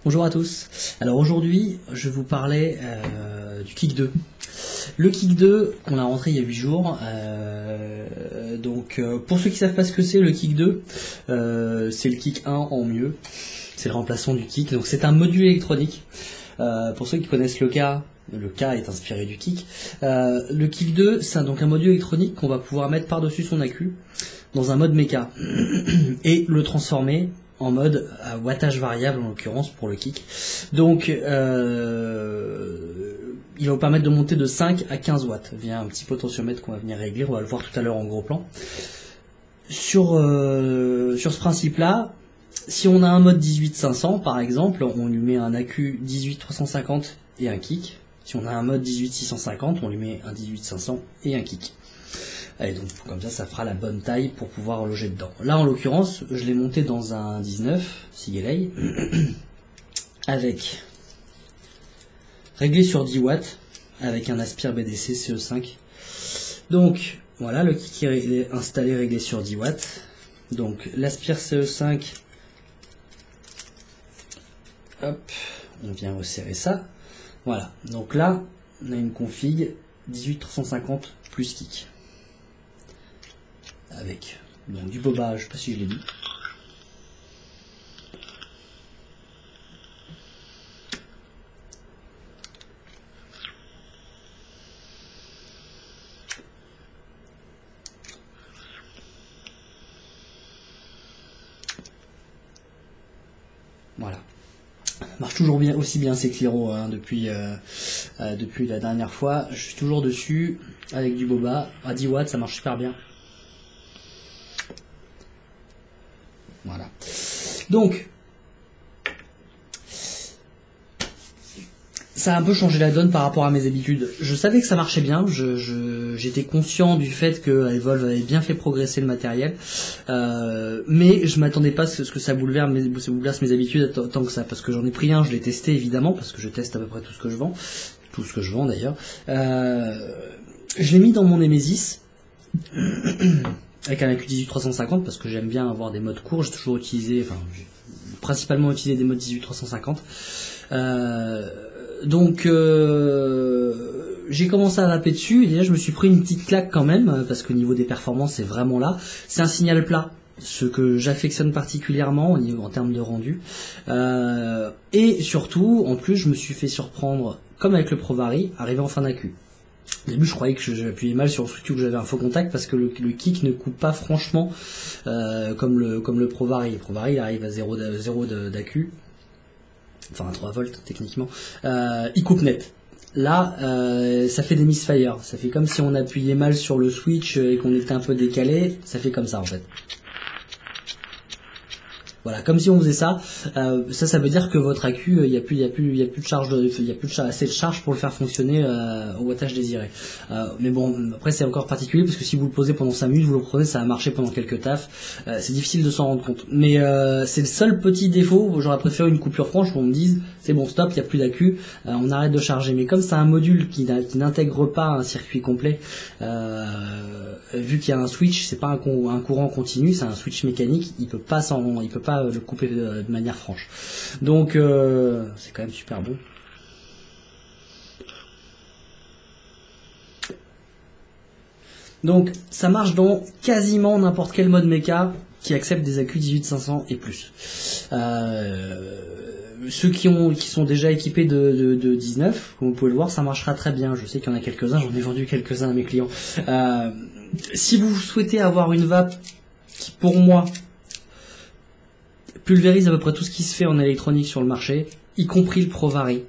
Bonjour à tous. Alors aujourd'hui, je vais vous parler du Kick 2. Le Kick 2, on l'a rentré il y a 8 jours. Pour ceux qui savent pas ce que c'est, le Kick 2, c'est le Kick 1 en mieux. C'est le remplaçant du Kick. Donc c'est un module électronique. Pour ceux qui connaissent le K est inspiré du Kick. Le Kick 2, c'est donc un module électronique qu'on va pouvoir mettre par-dessus son accu dans un mode méca et le transformer en mode à wattage variable, en l'occurrence pour le Kick. Donc il va vous permettre de monter de 5 à 15 watts via un petit potentiomètre qu'on va venir régler, on va le voir tout à l'heure en gros plan. Sur ce principe là, si on a un mode 18500 par exemple, on lui met un accu 18350 et un Kick. Si on a un mode 18650, on lui met un 18500 et un Kick. Et donc comme ça fera la bonne taille pour pouvoir loger dedans. Là en l'occurrence, je l'ai monté dans un 19 Sigelei avec réglé sur 10 watts avec un aspire BDC CE5. Donc voilà, le Kick est installé, réglé sur 10 watts. Donc l'aspire CE5, hop, on vient resserrer ça. Voilà, donc là on a une config 18350 plus Kick. Avec donc du bobage, je sais pas si je l'ai dit. Voilà. Marche toujours bien, aussi bien ces Cliro hein, depuis la dernière fois. Je suis toujours dessus avec du boba à 10 watts, ça marche super bien. Voilà. Donc, ça a un peu changé la donne par rapport à mes habitudes. Je savais que ça marchait bien, j'étais conscient du fait que Evolve avait bien fait progresser le matériel, mais je m'attendais pas à ce que ça bouleverse mes habitudes tant que ça, parce que j'en ai pris un, je l'ai testé évidemment, parce que je teste à peu près tout ce que je vends d'ailleurs. Je l'ai mis dans mon Nemesis, avec un accu 18350 parce que j'aime bien avoir des modes courts, j'ai toujours utilisé, principalement utilisé des modes 18350. J'ai commencé à vaper dessus et déjà je me suis pris une petite claque quand même parce qu'au niveau des performances c'est vraiment là. C'est un signal plat, ce que j'affectionne particulièrement en termes de rendu. Et surtout, en plus, je me suis fait surprendre, comme avec le ProVary, arrivé en fin d'accu. Au début, je croyais que j'appuyais mal sur le switch ou que j'avais un faux contact parce que le Kick ne coupe pas franchement comme le ProVary. Le ProVary, il arrive à 0 d'accu, enfin à 3 volts techniquement. Il coupe net. Là, ça fait des misfires. Ça fait comme si on appuyait mal sur le switch et qu'on était un peu décalé. Ça fait comme ça en fait. Voilà, comme si on faisait ça. Ça veut dire que votre accu, il y a plus de charge, assez de charge pour le faire fonctionner au wattage désiré. Mais bon, après c'est encore particulier parce que si vous le posez pendant 5 minutes, vous le prenez, ça va marcher pendant quelques tafs. C'est difficile de s'en rendre compte. Mais c'est le seul petit défaut. J'aurais préféré une coupure franche où on me dise c'est bon, stop, il n'y a plus d'accu, on arrête de charger. Mais comme c'est un module qui n'intègre pas un circuit complet, vu qu'il y a un switch, c'est pas un courant continu, c'est un switch mécanique, il peut pas le couper de manière franche. Donc c'est quand même super bon. Donc ça marche dans quasiment n'importe quel mode méca qui accepte des accus 18500 et plus. Ceux qui sont déjà équipés de 19, comme vous pouvez le voir, ça marchera très bien. Je sais qu'il y en a quelques-uns, j'en ai vendu quelques-uns à mes clients. Si vous souhaitez avoir une vape qui, pour moi, pulvérise à peu près tout ce qui se fait en électronique sur le marché, y compris le ProVary.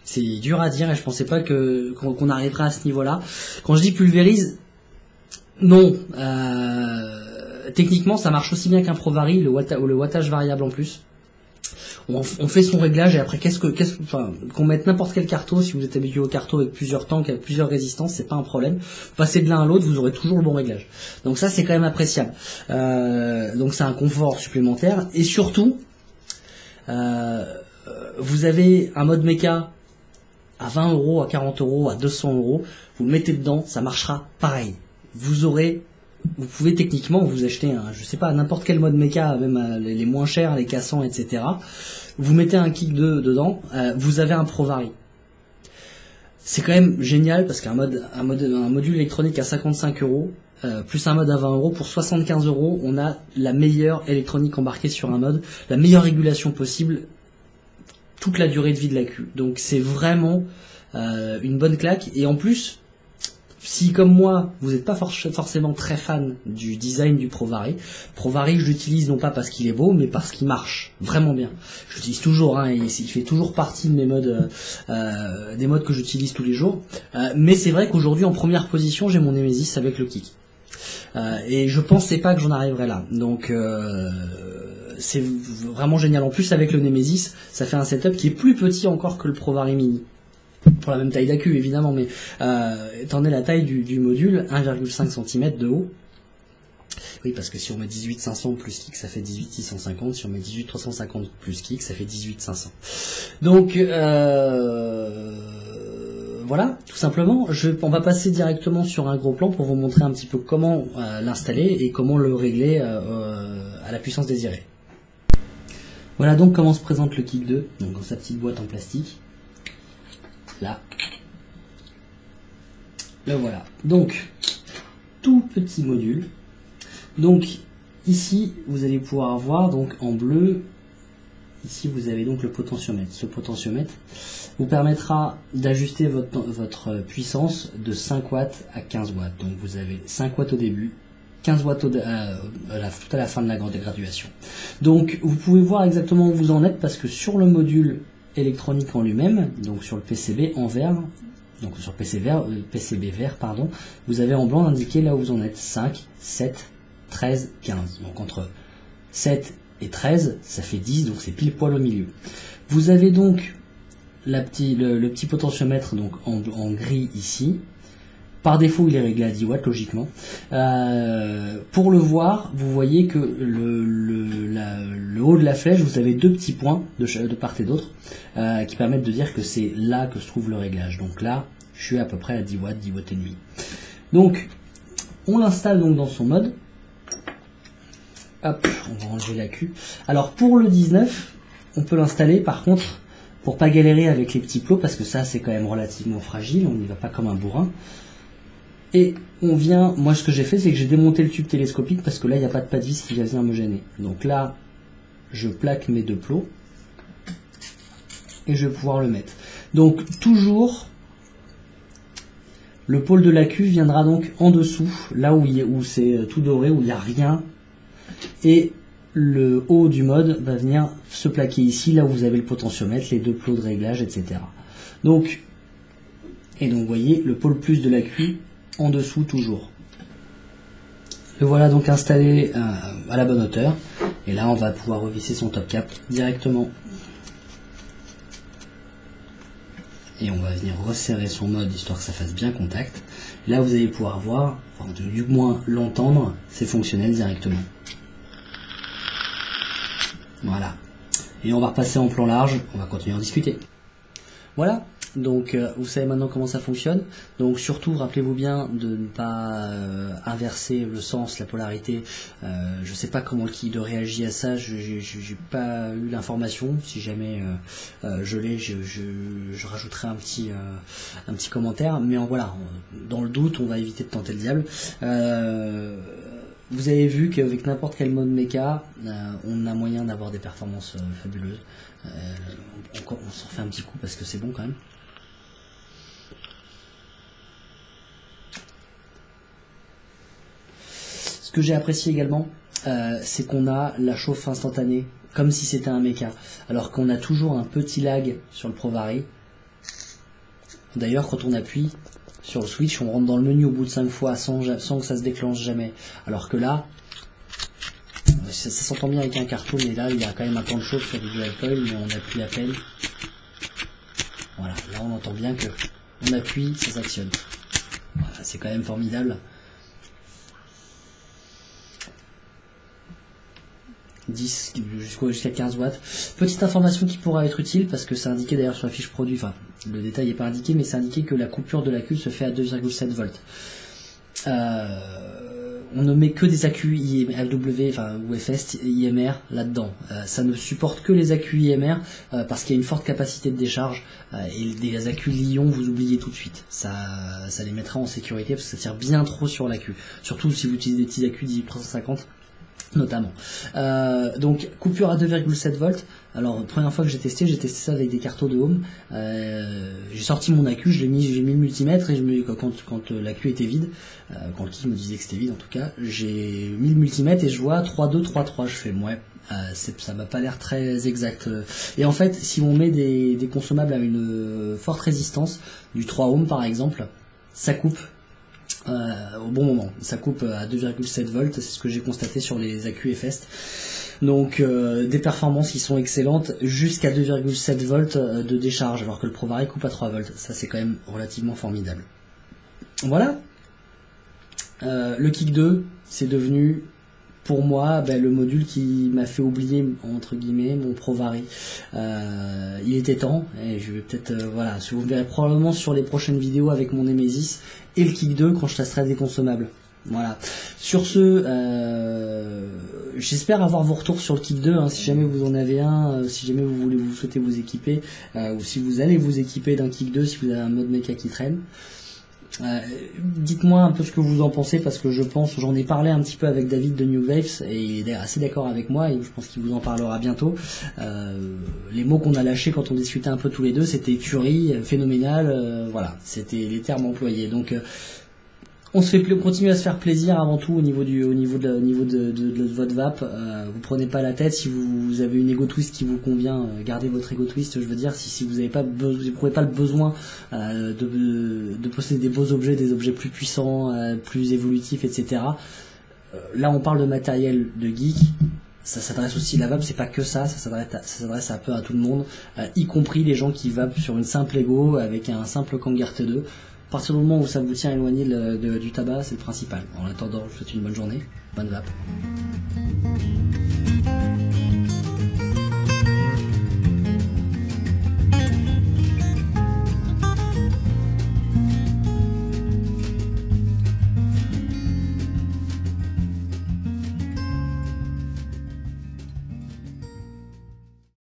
C'est dur à dire et je pensais pas qu'on arriverait à ce niveau-là. Quand je dis pulvérise, non. Techniquement, ça marche aussi bien qu'un ProVary, le wattage variable en plus. On fait son réglage et après qu'on mette n'importe quel carto, si vous êtes habitué au carto avec plusieurs tanks, avec plusieurs résistances, c'est pas un problème. Vous passez de l'un à l'autre, vous aurez toujours le bon réglage. Donc ça c'est quand même appréciable. Donc c'est un confort supplémentaire et surtout vous avez un mode méca à 20 €, à 40 €, à 200 €, vous le mettez dedans, ça marchera pareil. Vous aurez vous pouvez techniquement vous acheter je sais pas, n'importe quel mode méca, même les moins chers, les cassants, etc. Vous mettez un kick dedans, vous avez un ProVary. C'est quand même génial parce qu'un module électronique à 55 euros, plus un mode à 20 euros, pour 75 euros, on a la meilleure électronique embarquée sur un mode, la meilleure régulation possible, toute la durée de vie de la queue. Donc c'est vraiment une bonne claque. Et en plus, si comme moi, vous n'êtes pas forcément très fan du design du ProVary, je l'utilise non pas parce qu'il est beau, mais parce qu'il marche vraiment bien. Je l'utilise toujours, il fait toujours partie de mes modes, des modes que j'utilise tous les jours. Mais c'est vrai qu'aujourd'hui, en première position, j'ai mon Nemesis avec le kick. Et je pensais pas que j'en arriverais là. Donc c'est vraiment génial. En plus, avec le Nemesis, ça fait un setup qui est plus petit encore que le ProVary Mini. Pour la même taille d'accu évidemment, mais étant donné la taille du module, 1,5 cm de haut. Oui, parce que si on met 18,500 plus kick, ça fait 18,650. Si on met 18,350 plus kick, ça fait 18,500. Donc voilà, tout simplement. On va passer directement sur un gros plan pour vous montrer un petit peu comment l'installer et comment le régler à la puissance désirée. Voilà donc comment se présente le Kick 2, donc dans sa petite boîte en plastique. Là. Le voilà. Donc, tout petit module. Donc, ici, vous allez pouvoir voir, donc en bleu, ici vous avez donc le potentiomètre. Ce potentiomètre vous permettra d'ajuster votre puissance de 5 watts à 15 watts. Donc vous avez 5 watts au début, 15 watts tout à la fin de la graduation. Donc vous pouvez voir exactement où vous en êtes parce que sur le module électronique en lui-même, donc sur le PCB en vert, donc sur PCB vert, pardon, vous avez en blanc indiqué là où vous en êtes, 5, 7, 13, 15. Donc entre 7 et 13, ça fait 10, donc c'est pile poil au milieu. Vous avez donc le petit potentiomètre donc en gris ici. Par défaut, il est réglé à 10 watts, logiquement. Pour le voir, vous voyez que le haut de la flèche, vous avez deux petits points de part et d'autre qui permettent de dire que c'est là que se trouve le réglage. Donc là, je suis à peu près à 10 watts, 10 watts et demi. Donc, on l'installe donc dans son mode. Hop, on va enlever la queue. Alors, pour le 19, on peut l'installer, par contre, pour pas galérer avec les petits plots, parce que ça, c'est quand même relativement fragile, on n'y va pas comme un bourrin. Et on vient, moi ce que j'ai fait, c'est que j'ai démonté le tube télescopique parce que là il n'y a pas de pas de vis qui va venir me gêner. Donc là, je plaque mes deux plots et je vais pouvoir le mettre. Donc toujours, le pôle de la cuve viendra donc en dessous, là où c'est tout doré, où il n'y a rien. Et le haut du mode va venir se plaquer ici, là où vous avez le potentiomètre, les deux plots de réglage, etc. Donc, vous voyez le pôle plus de la cuve en dessous toujours. Le voilà donc installé à la bonne hauteur et là on va pouvoir revisser son top cap directement et on va venir resserrer son mode histoire que ça fasse bien contact. Et là vous allez pouvoir voir, enfin, du moins l'entendre, c'est fonctionnel directement. Voilà, et on va repasser en plan large, on va continuer à en discuter. Voilà. Donc vous savez maintenant comment ça fonctionne. Donc surtout rappelez-vous bien de ne pas inverser le sens, la polarité. Je sais pas comment le Kick 2 réagit à ça, j'ai pas eu l'information. Si jamais je l'ai, je rajouterai un petit commentaire. Mais voilà, dans le doute, on va éviter de tenter le diable. Vous avez vu qu'avec n'importe quel mode mecha, on a moyen d'avoir des performances fabuleuses. On s'en refait un petit coup parce que c'est bon quand même. Ce que j'ai apprécié également, c'est qu'on a la chauffe instantanée, comme si c'était un mecha, alors qu'on a toujours un petit lag sur le ProVary. D'ailleurs, quand on appuie sur le switch, on rentre dans le menu au bout de 5 fois sans que ça se déclenche jamais. Alors que là, ça s'entend bien avec un carton, mais là, il y a quand même un temps de chauffe sur du dual coil, mais on appuie à peine. Voilà, là on entend bien que on appuie, ça s'actionne. Voilà, c'est quand même formidable. Jusqu'à 15 watts. Petite information qui pourra être utile parce que c'est indiqué d'ailleurs sur la fiche produit, enfin le détail n'est pas indiqué, mais c'est indiqué que la coupure de la cuve se fait à 2,7 volts. on ne met que des accus LW, enfin ou FS, IMR là-dedans. Ça ne supporte que les accus IMR parce qu'il y a une forte capacité de décharge et des accus Li-ion, vous oubliez tout de suite. Ça les mettra en sécurité parce que ça tire bien trop sur l'accu. Surtout si vous utilisez des petits accus 18350 notamment. Donc coupure à 2,7 volts. Alors première fois que j'ai testé ça avec des cartos de home. J'ai sorti mon accu, j'ai mis le multimètre et quand l'accu était vide, quand le kit me disait que c'était vide en tout cas, j'ai mis le multimètre et je vois 3,2, 3,3. Je fais ouais, ça m'a pas l'air très exact. Et en fait, si on met des consommables à une forte résistance, du 3 ohm par exemple, ça coupe. Au bon moment, ça coupe à 2,7 volts, c'est ce que j'ai constaté sur les accus FS. Donc des performances qui sont excellentes jusqu'à 2,7 volts de décharge, alors que le ProVaray coupe à 3 volts. Ça c'est quand même relativement formidable. Voilà. Le Kick 2, c'est devenu pour moi le module qui m'a fait oublier entre guillemets mon ProVaray. Il était temps et je vais peut-être voilà, vous me verrez probablement sur les prochaines vidéos avec mon Nemesis et le Kick 2 quand je testerai des consommables. Voilà. Sur ce, j'espère avoir vos retours sur le Kick 2, hein, si jamais vous en avez un, si jamais vous souhaitez vous équiper, ou si vous allez vous équiper d'un Kick 2, si vous avez un mode mecha qui traîne. Dites-moi un peu ce que vous en pensez parce que j'en ai parlé un petit peu avec David de New Waves et il est assez d'accord avec moi et je pense qu'il vous en parlera bientôt. Les mots qu'on a lâchés quand on discutait un peu tous les deux, c'était tuerie, phénoménal, voilà, c'était les termes employés. Donc on continue à se faire plaisir avant tout au niveau de votre vape. Vous prenez pas la tête si vous avez une Ego Twist qui vous convient, gardez votre Ego Twist. Je veux dire, si vous n'avez pas vous éprouvez pas le besoin de posséder des beaux objets, des objets plus puissants, plus évolutifs, etc. Là, on parle de matériel de geek. Ça s'adresse aussi, la vape c'est pas que ça s'adresse un peu à tout le monde, y compris les gens qui vapent sur une simple Ego avec un simple Kang RT2. À partir du moment où ça vous tient éloigné du tabac, c'est le principal. En attendant, je vous souhaite une bonne journée, bonne vape.